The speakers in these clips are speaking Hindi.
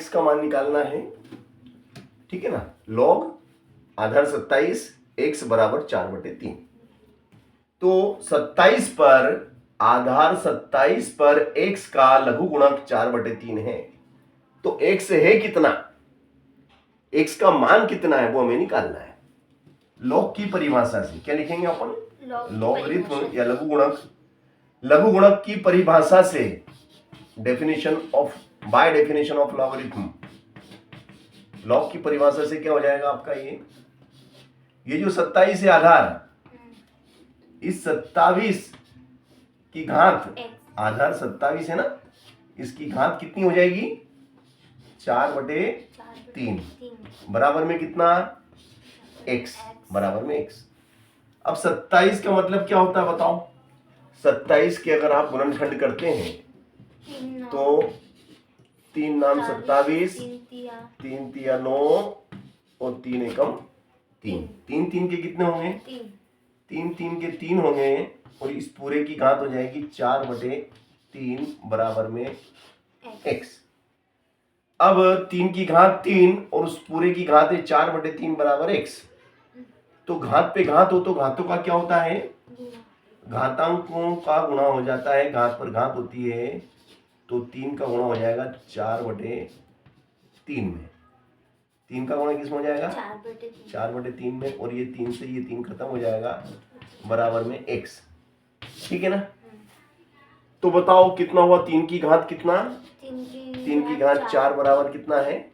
x का मान निकालना है, ठीक है ना। log आधार 27 x बराबर 4/3। तो 27 पर आधार 27 पर x का लघु गुणक 4/3 है। तो x है कितना, x का मान कितना है वो हमें निकालना है। log की परिभाषा से क्या लिखेंगे अपन, लॉगरिथम या लघु गुणक की परिभाषा से, by definition of logarithm, log की परिभाषा से क्या हो जाएगा आपका, ये जो 27 है आधार, इस 27 की घात, आधार 27 है ना, इसकी घात कितनी हो जाएगी, 4/3 बराबर में कितना, x बराबर में x। अब 27 का मतलब क्या होता है बताओ। 27 के अगर आप गुणनखंड करते हैं तो 3 नाम 27, 3 तिया 9 और 3 एकम 3, 3 3 के कितने होंगे, 3 3 के 3 होंगे और इस पूरे की घात हो जाएगी 4/3 बराबर में x। अब 3 की घात 3 और उस पूरे की घात है 4/3 बराबर x। तो घात पे घात हो तो घातों का क्या होता है, घातांकों का गुणा हो जाता है, घात पर घात होती है, तो 3 का गुणा हो जाएगा 4/3 में। 3 का गुणा किसमें हो जाएगा, 4/3 में, और ये 3 से ये 3 खत्म हो जाएगा बराबर में x, ठीक है ना। तो बताओ कितना हुआ, 3 की घात कितना, 3 की घात 4 बराबर कितना है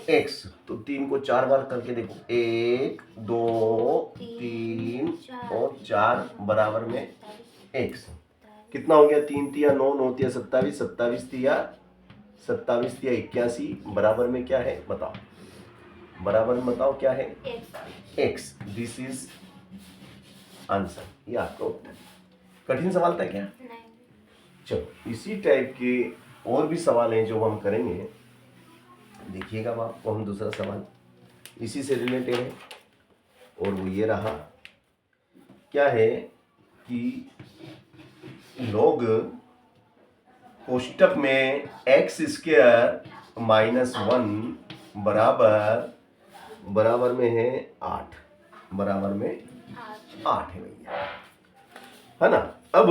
x। तो 3 को 4 बार करके देखो, 1 2 3 और 4 बराबर में x। कितना हो गया, 3 तिया 9, 9 तिया 27, 27 तिया 81 बराबर में क्या है बताओ, बराबर में बताओ क्या है, x। दिस इज आंसर, ये आपका उत्तर। कठिन सवाल था क्या, चलो इसी टाइप के और भी सवाल हैं जो हम करेंगे, देखिएगा आपको हम दूसरा सवाल इसी से रिलेटेड है, और वो ये रहा, क्या है कि लोग कोष्टक में x² माइनस 1 बराबर में है 8, बराबर में 8 है भैया, है ना। अब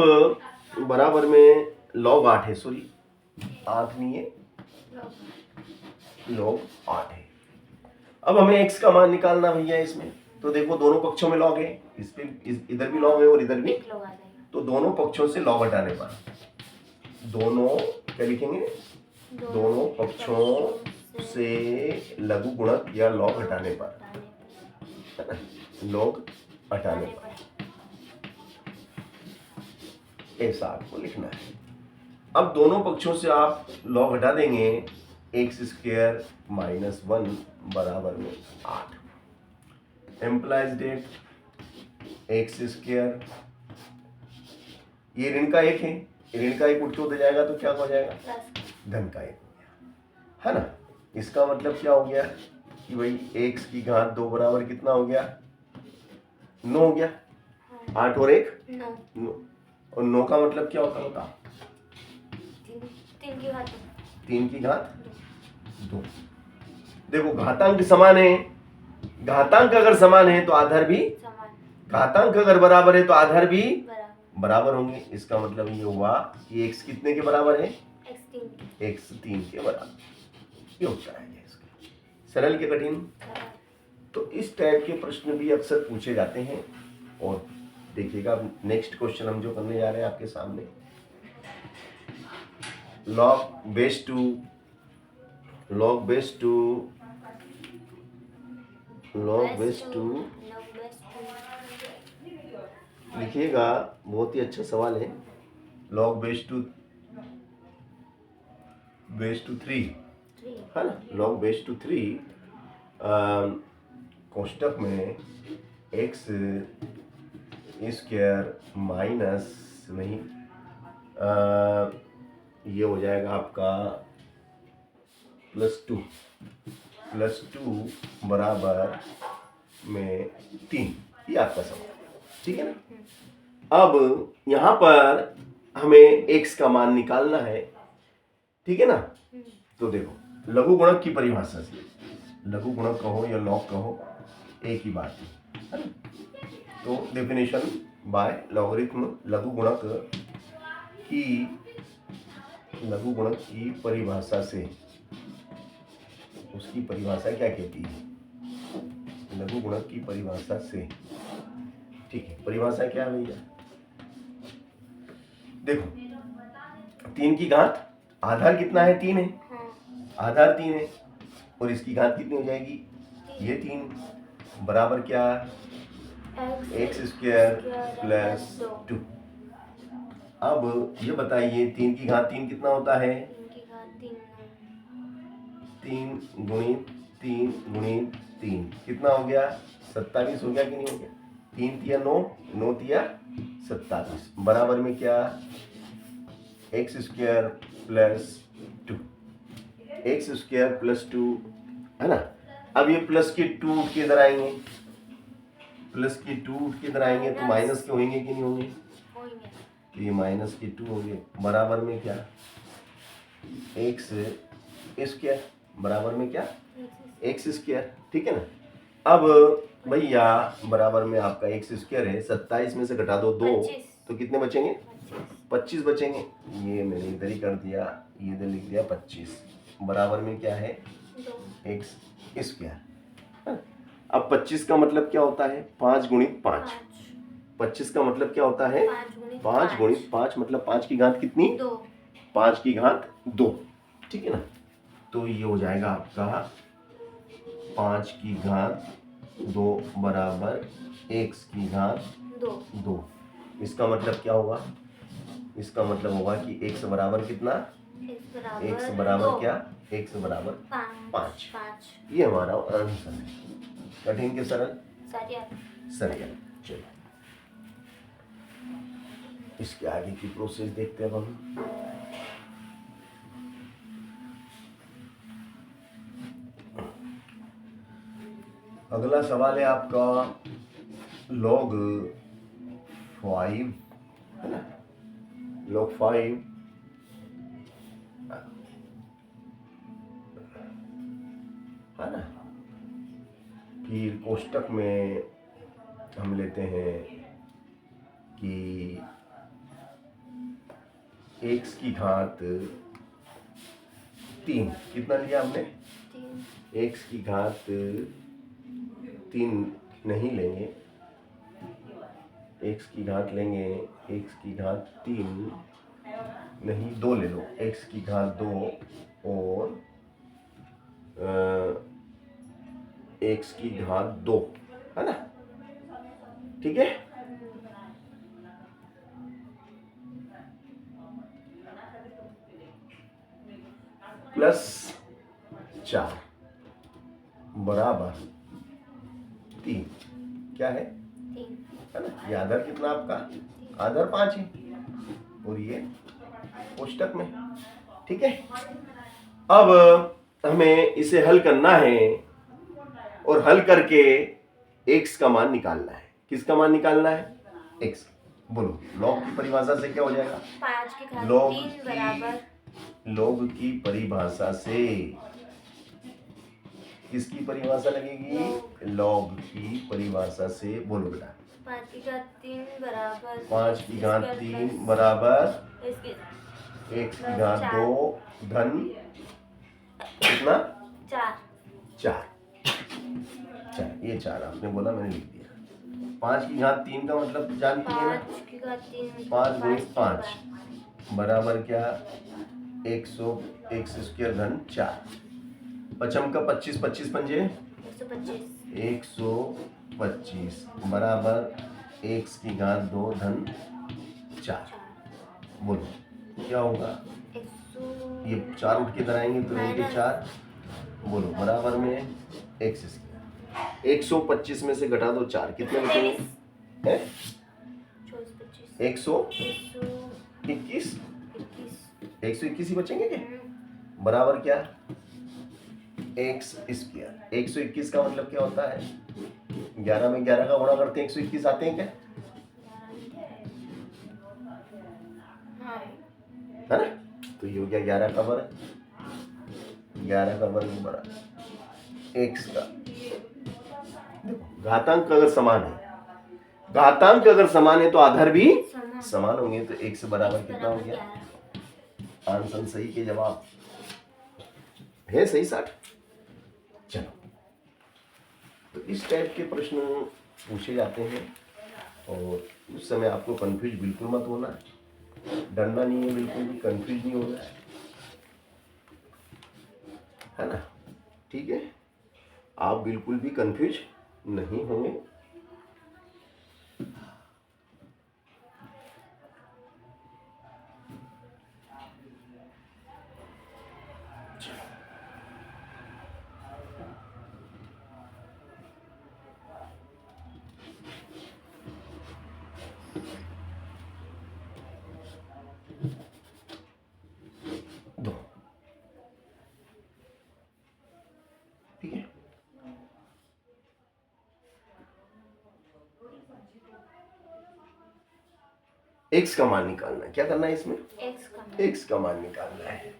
बराबर में log 8 है, सॉरी 8 नहीं है, log 8 है। अब हमें x का मान निकालना भैया इसमें, तो देखो दोनों पक्षों में log है, इस पे इधर भी log है और इधर भी, तो दोनों पक्षों से log हटाने पर, दोनों क्या लिखेंगे, दोनों पक्षों से लघु गुणक या log हटाने पर, log हटाने पर, ऐसा आपको लिखना है। अब दोनों पक्षों से आप log हटा देंगे, x² माइनस 1 बराबर में 8, एम्प्लाइज डेट x², ये ऋण का 1 है, ऋण का 1 उठ के उधर जाएगा तो क्या हो जाएगा, धन का 1 हो गया, है ना। इसका मतलब क्या हो गया कि भाई x की घात 2 बराबर कितना हो गया, 9 हो गया, 8 और 1 9, और 9 का मतलब क्या होता होता, 3 की घात 2। देखो घातांक समान है, घातांक अगर समान है तो आधार भी, घातांक अगर बराबर है तो आधार भी बराबर होंगे। इसका मतलब ये हुआ कि x कितने के बराबर है, x 3 के बराबर, ये उत्तर है इसका। सरल के कठिन, तो इस टाइप के प्रश्न भी अक्सर पूछे जाते हैं। और देखिएगा नेक्स्ट क्वेश्चन हम जो करने जा रहे हैं आपके सामने, log base 2 लिखिएगा, बहुत ही अच्छा सवाल है। log base 2 3 है ना, log base 2 3 कोष्टक में x² माइनस नहीं, ये हो जाएगा आपका +2 बराबर में 3, ये आपका सवाल, ठीक है ना। अब यहाँ पर हमें x का मान निकालना है, ठीक है ना। तो देखो लघु गुणक की परिभाषा से, लघु गुणक कहो या लॉग कहो एक ही बात है। तो डेफिनेशन बाय लॉगरिथम लघु गुणक की परिभाषा से, उसकी परिभाषा क्या कहती है, लघु गुणक की परिभाषा से। ठीक है, परिभाषा क्या है भैया, देखो 3 की घात, आधार कितना है 3 है, आधार 3 है, और इसकी घात कितनी हो जाएगी, ये 3 बराबर क्या, एक्स स्क्वायर प्लस 2। अब ये बताइए 3 की घात 3 कितना होता है, 3 गुणित 3 गुणित 3 कितना हो गया, 27 हो गया कि नहीं हो गया, 3 तिया 9, 9 तिया 27 बराबर में क्या, x square plus 2, x square plus 2 है ना। अब ये प्लस के 2 उठ के इधर आएंगे, प्लस के 2 उठ के इधर आएंगे तो माइनस के होंगे कि नहीं होंगे, तो ये माइनस के 2 होंगे बराबर में क्या, एक्स स्क्वायर बराबर में क्या, एक्स स्क्वायर। ठीक है ना। अब भैया बराबर में आपका एक्स स्क्वायर है, 27 में से घटा दो 2 तो कितने बचेंगे, 25 बचेंगे। ये मैंने इधर ही कर दिया, ये इधर लिख दिया 25 बराबर में क्या है, एक्स स्क्वायर। अब 25 का मतलब क्या होता है, 5 गुणित 5। 25 का मतलब क्या होता है, 5 गुणित 5 मतलब 5 की घात कितनी, 5 की घात 2। ठीक है ना। तो ये हो जाएगा आपका 5 की घात 2 बराबर x की घात 2। इसका मतलब क्या होगा, इसका मतलब होगा कि x बराबर कितना, x बराबर क्या, x बराबर 5। ये हमारा आंसर है, कठिन के सरल, सरल। चलो इसके आगे की प्रोसेस देखते हैं हम। अगला सवाल है आपका log 5 है ना, log 5 है ना। फिर कोष्टक में हम लेते हैं कि x की घात 3, कितना लिया हमने, x की घात 3 नहीं लेंगे, x की घात लेंगे, x की घात 3 नहीं 2 ले लो, x की घात 2 और x की घात 2 है ना। ठीक है, प्लस 4 बराबर 3, क्या है ना। ये आधार कितना आपका, आधार 5 है और ये कोष्टक में। ठीक है, अब हमें इसे हल करना है और हल करके x का मान निकालना है। किसका मान निकालना है, x। बोलो लॉग की परिभाषा से क्या हो जाएगा, लॉग की परिभाषा से, किसकी परिभाषा लगेगी, लॉग की परिभाषा से। बोलो बेटा, 5 की घात 3 बराबर x की घात 2 धन कितना, 4। ये 4 आपने बोला, मैंने लिख दिया। 5 की घात 3 का मतलब जानती है ना, 5 गुणित 5 बराबर क्या, 100 x स्क्वायर धन 4। पचम का 25, 25 पंजे 125 बराबर x की घात 2 धन 4। बोलो क्या होगा, ये 4 उठ के इधर आएंगे तो रहेंगे 4। बोलो बराबर में x स्क्वायर, 125 में से घटा दो 4, कितने बचेंगे, 121, 121 ही बचेंगे क्या, बराबर क्या, एक्स स्क्वायर। 121 का मतलब क्या होता है, 11 में 11 का गुणा करते हैं 121 आते हैं क्या, है ना। तो ये हो गया 11 का वर्ग, 11 का वर्ग बराबर x का। देखो घातांक अगर समान है, घातांक अगर समान है तो आधार भी समान होंगे, तो x बराबर कितना हो गया? आंसर सही के जवाब है सही 60। चलो, तो इस टाइप के प्रश्न पूछे जाते हैं और उस समय आपको कंफ्यूज बिल्कुल मत होना, डरना नहीं है, बिल्कुल भी कंफ्यूज नहीं होना है ना? ठीक है, आप बिल्कुल भी कंफ्यूज नहीं होंगे। दो, ठीक है। x का मान निकालना है, क्या करना है इसमें? x का मान निकालना है।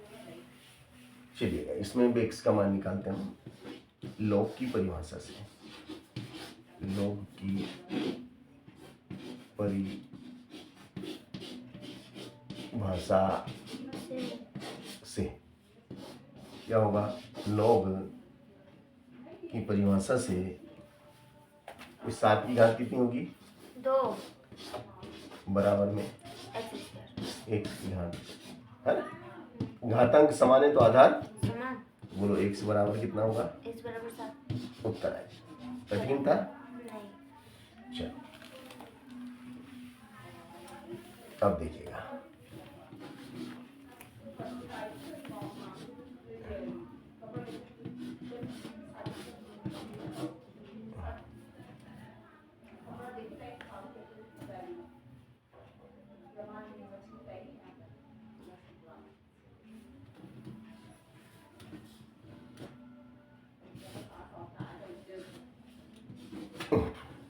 चलिएगा, इसमें भी x का मान निकालते हैं लॉग की परिभाषा से। लॉग की परिभाषा से क्या होगा? लॉग की परिभाषा से इस 7 की घात कितनी होगी? 2 बराबर में x की घात है ना? घातांक समान है तो आधार समान। बोलो x बराबर कितना होगा? x बराबर 7। उत्तर है। कठिन था? नहीं। चलो, अब देखिएगा,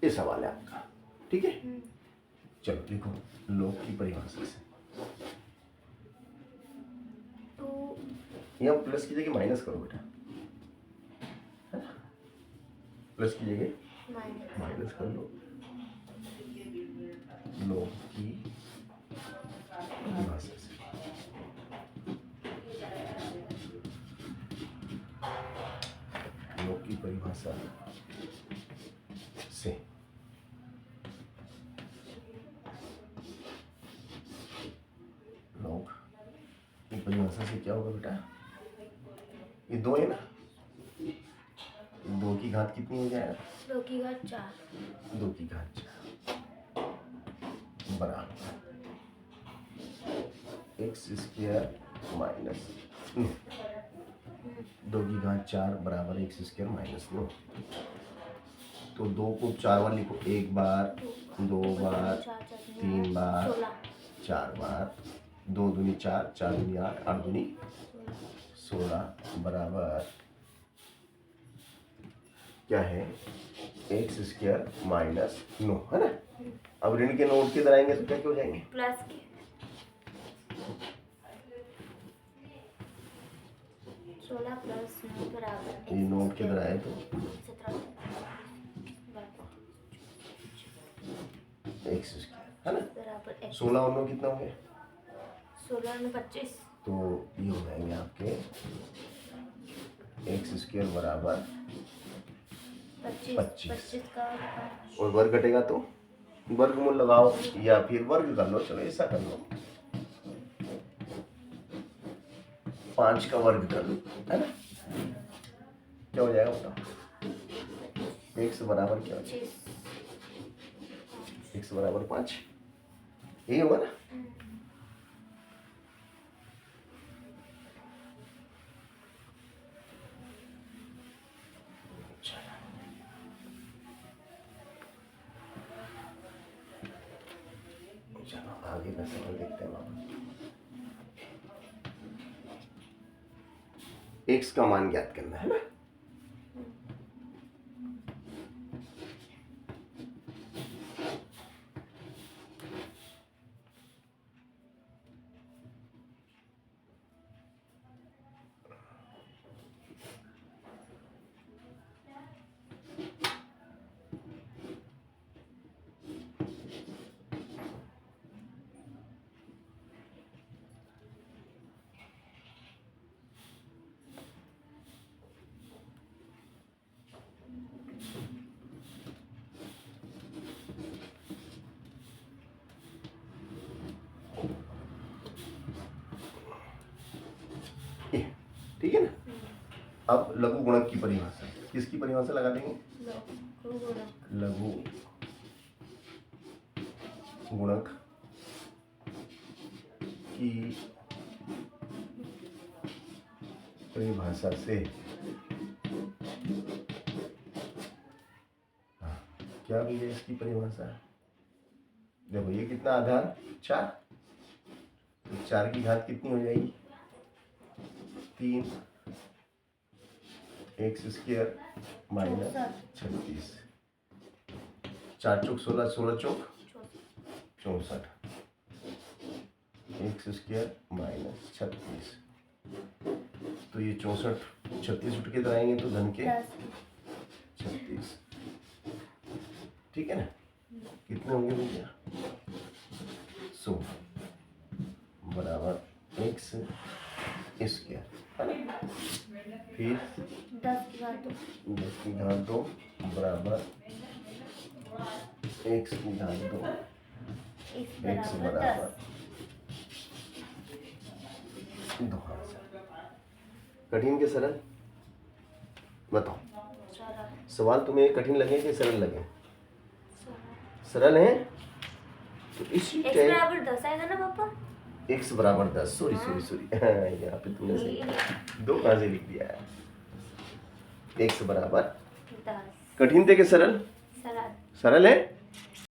ये सवाल है आपका, ठीक है। चलो लिखो, लॉग की परिभाषा से यहाँ प्लस की जगह माइनस करो बेटा, है ना? प्लस की जगह माइनस कर लो। लॉग की परिभाषा से लॉग की परिभाषा से लॉग की परिभाषा से क्या होगा बेटा? ये 2 है ना, 2 की घात कितनी हो जाएगा? 2 की घात 4। 2 की घात 4 बराबर x स्क्वायर माइनस 2 की घात 4 बराबर x स्क्वायर माइनस 9। तो 2 को 4 बार लिखो, 1 बार, 2 बार, 3 बार, 4 बार, 2 दूनी 4, 4 दूनी 8, 8 दूनी 16 बराबर क्या है? एक्स स्क्वायर माइनस 9, है ना? अब ऋण के नोट किधर आएंगे तो क्या हो जाएंगे? प्लस के। 16 प्लस 9 बराबर ये नोट किधर आए तो 17 एक्स स्क्वायर, है ना? बराबर 16 और 9 कितना हो गया? 16 में 25। तो ये हो जाएंगे आपके एक्स स्क्वायर बराबर 25 का और वर्ग घटेगा तो वर्गमूल लगाओ या फिर वर्ग कर लो। चलो ऐसा कर लो, 5 का वर्ग कर लो, है ना? क्या हो जाएगा बताओ? x बराबर क्या हो जाएगा? x बराबर 5, यही होगा ना? चलो आगे का सवाल देखते हैं बाबा। x का मान ज्ञात करना है ना? ठीक है ना। अब लघु गुणक की परिभाषा, किसकी परिभाषा लगा देंगे? लघु गुणक। लघु गुणक की परिभाषा से क्या भी है इसकी परिभाषा? देखो ये कितना आधार 4, तो 4 की घात कितनी हो जाएगी? 3 एक्स स्क्वायर माइनस 36, 4 चौक 16, 16 चौक 64, एक्स स्क्वायर माइनस 36, तो ये 64 36 उठ के इधर आएंगे तो धन के 36, ठीक है ना। कितने होंगे भैया? 100 बराबर एक्स स्क्वायर, है ना। फिर 10 की घात 2, 10 की घात 2 बराबर एक्स की घात 2, x एक्स बराबर बराबर 2। कठिन के सरल बताओ। 10। सरल। सवाल तुम्हें कठिन लगे कि सरल लगे? सरल है। तो इसी x टाइम बराबर 10 आएगा ना पापा? x बराबर 10, सॉरी सॉरी सॉरी, यहाँ पे तुमने सही 2 कहाँ से लिख दिया है? x बराबर 10। कठिन थे कि सरल? सरल। सरल है।